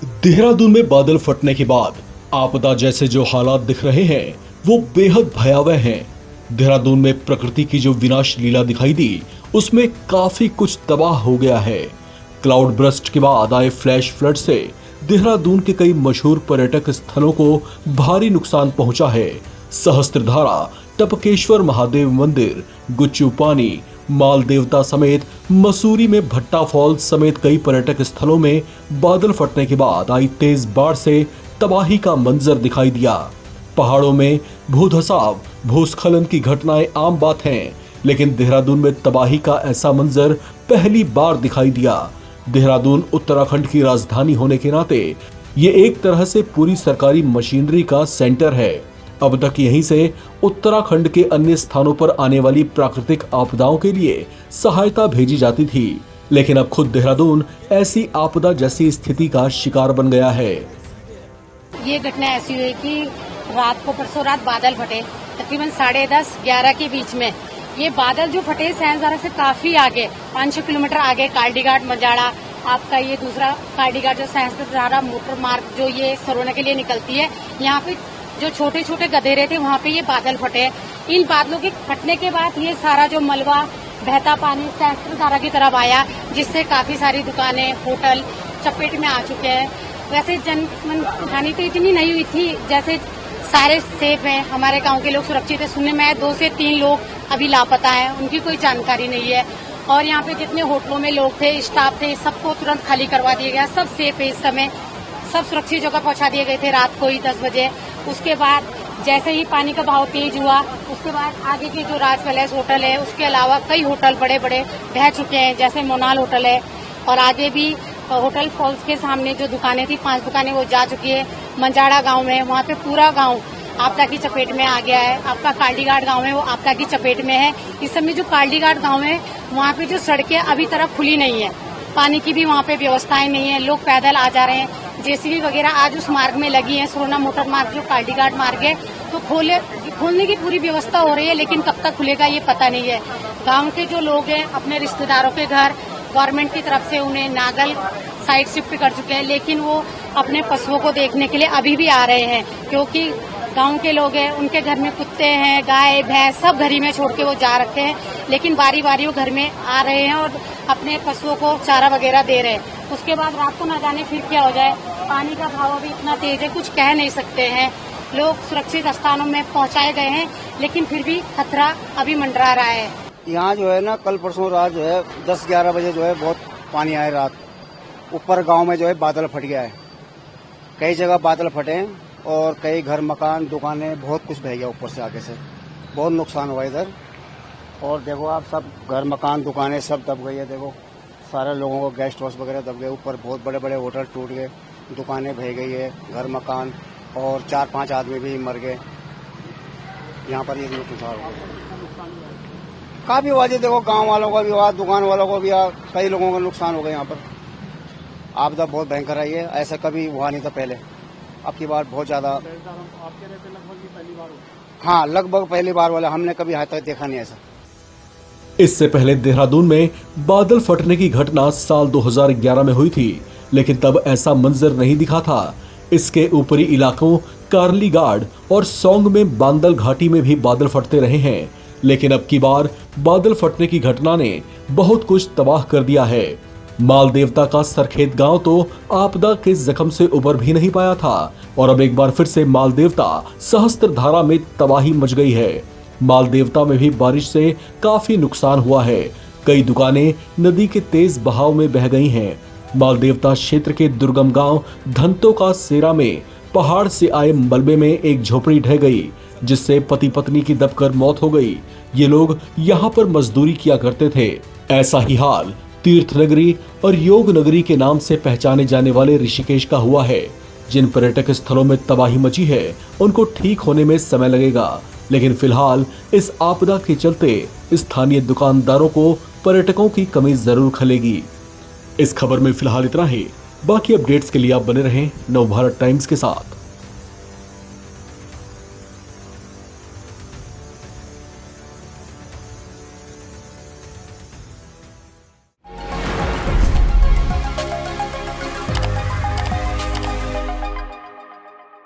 देहरादून में बादल फटने के बाद आपदा जैसे जो हालात दिख रहे हैं वो बेहद भयावह हैं। देहरादून में प्रकृति की जो विनाश लीला दिखाई दी उसमें काफी कुछ तबाह हो गया है। क्लाउड बर्स्ट के बाद आए फ्लैश फ्लड से देहरादून के कई मशहूर पर्यटक स्थलों को भारी नुकसान पहुंचा है। सहस्त्रधारा, टपकेश्वर महादेव मंदिर, गुच्चू पानी, माल देवता समेत मसूरी में भट्टा फॉल्स समेत कई पर्यटक स्थलों में बादल फटने के बाद आई तेज बाढ़ से तबाही का मंजर दिखाई दिया। पहाड़ों में भूधसाव, भूस्खलन की घटनाएं आम बात हैं, लेकिन देहरादून में तबाही का ऐसा मंजर पहली बार दिखाई दिया। देहरादून उत्तराखंड की राजधानी होने के नाते ये एक तरह से पूरी सरकारी मशीनरी का सेंटर है। अब तक यहीं से उत्तराखंड के अन्य स्थानों पर आने वाली प्राकृतिक आपदाओं के लिए सहायता भेजी जाती थी, लेकिन अब खुद देहरादून ऐसी आपदा जैसी स्थिति का शिकार बन गया है। ये घटना ऐसी हुई कि रात को परसों रात बादल फटे, तकरीबन 10:30-11 के बीच में। ये बादल जो फटे सैंसदारा से काफी आगे, 500 किलोमीटर आगे कालडीघाट मजाड़ा, आपका ये दूसरा कालडीघाट जो सैंसदारा मोटर मार्ग जो ये सरोना के लिए निकलती है, यहाँ पे जो छोटे छोटे गधेरे थे वहाँ पे ये बादल फटे। इन बादलों के फटने के बाद ये सारा जो मलबा बहता पानी सहस्त्रधारा की तरफ आया, जिससे काफी सारी दुकानें, होटल चपेट में आ चुके हैं। वैसे जनहानि तो इतनी नहीं हुई थी, जैसे सारे सेफ हैं, हमारे गांव के लोग सुरक्षित है। सुनने में 2 से 3 लोग अभी लापता हैं, उनकी कोई जानकारी नहीं है। और यहाँ पे जितने होटलों में लोग थे, स्टाफ थे, सबको तुरंत खाली करवा दिया गया। सब सेफ है इस समय, सब सुरक्षित जगह पहुंचा दिए गए थे रात को ही 10 बजे। उसके बाद जैसे ही पानी का बहाव तेज हुआ, उसके बाद आगे के जो राज पैलेस होटल है, उसके अलावा कई होटल बड़े बड़े बह चुके हैं, जैसे मोनाल होटल है। और आगे भी होटल फॉल्स के सामने जो दुकानें थी, 5 दुकानें वो जा चुकी है। मंजाड़ा गांव में, वहाँ पे पूरा गांव आपदा की चपेट में आ गया है। आपका कालडीघाट गांव है, वो आपदा की चपेट में है। इस समय जो कालडीघाट गांव है, वहाँ पे जो सड़कें अभी तरफ खुली नहीं है, पानी की भी वहाँ पे व्यवस्थाएं नहीं है, लोग पैदल आ जा रहे हैं। जेसीबी वगैरह आज उस मार्ग में लगी है, सरोना मोटर मार्ग जो कालडीघाट मार्ग है, तो खोलने की पूरी व्यवस्था हो रही है, लेकिन कब तक खुलेगा ये पता नहीं है। गांव के जो लोग हैं अपने रिश्तेदारों के घर गवर्नमेंट की तरफ से उन्हें नागल साइड शिफ्ट कर चुके हैं, लेकिन वो अपने पशुओं को देखने के लिए अभी भी आ रहे हैं, क्योंकि गांव के लोग हैं, उनके घर में कुत्ते हैं, गाय भैंस सब घर ही में छोड़ के वो जा रखे हैं, लेकिन बारी बारी वो घर में आ रहे हैं और अपने पशुओं को चारा वगैरह दे रहे हैं। उसके बाद रात को न जाने फिर क्या हो जाए। पानी का बहाव अभी इतना तेज है, कुछ कह नहीं सकते हैं। लोग सुरक्षित स्थानों में पहुंचाए गए हैं, लेकिन फिर भी खतरा अभी मंडरा रहा है। यहाँ जो है ना, कल परसों रात जो है 10-11 बजे जो है बहुत पानी आया रात। ऊपर गांव में जो है बादल फट गया है, कई जगह बादल फटे हैं और कई घर, मकान, दुकानें, बहुत कुछ बह गया ऊपर से आगे से। बहुत नुकसान हुआ इधर। और देखो आप, सब घर, मकान, दुकानें सब दब गई है। देखो सारे लोगों को गेस्ट हाउस वगैरह दब गए। ऊपर बहुत बड़े बड़े होटल टूट गए, दुकानें बह गई है, घर, मकान, और 4-5 आदमी भी मर गए। यहाँ पर ये नुकसान हो गया काफी हुआ जी। देखो गांव वालों का भी हुआ, दुकान वालों को भी हुआ, कई लोगों का नुकसान हो गया। यहाँ पर आपदा बहुत भयंकर आई है, ऐसा कभी हुआ नहीं था पहले। अब की बार बहुत ज्यादा। हाँ, लगभग पहली बार वाला, हमने कभी आज तक देखा नहीं ऐसा। इससे पहले देहरादून में बादल फटने की घटना साल 2011 में हुई थी, लेकिन तब ऐसा मंजर नहीं दिखा था। इसके ऊपरी इलाकों कार्लीगाड़ और सौंग में बांदल घाटी में भी बादल फटते रहे हैं, लेकिन अब की बार बादल फटने की घटना ने बहुत कुछ तबाह कर दिया है। माल देवता का सरखेत गांव तो आपदा के जख्म से उबर भी नहीं पाया था, और अब एक बार फिर से माल देवता सहस्त्रधारा में तबाही मच गई है। माल देवता में भी बारिश से काफी नुकसान हुआ है। कई दुकानें नदी के तेज बहाव में बह गई हैं। माल देवता क्षेत्र के दुर्गम गांव धंतो का सेरा में पहाड़ से आए मलबे में एक झोपड़ी ढह गई, जिससे पति पत्नी की दबकर मौत हो गई। ये लोग यहाँ पर मजदूरी किया करते थे। ऐसा ही हाल तीर्थ नगरी और योग नगरी के नाम से पहचाने जाने वाले ऋषिकेश का हुआ है। जिन पर्यटक स्थलों में तबाही मची है उनको ठीक होने में समय लगेगा, लेकिन फिलहाल इस आपदा के चलते स्थानीय दुकानदारों को पर्यटकों की कमी जरूर खलेगी। इस खबर में फिलहाल इतना ही। बाकी अपडेट्स के लिए आप बने रहें नवभारत टाइम्स के साथ।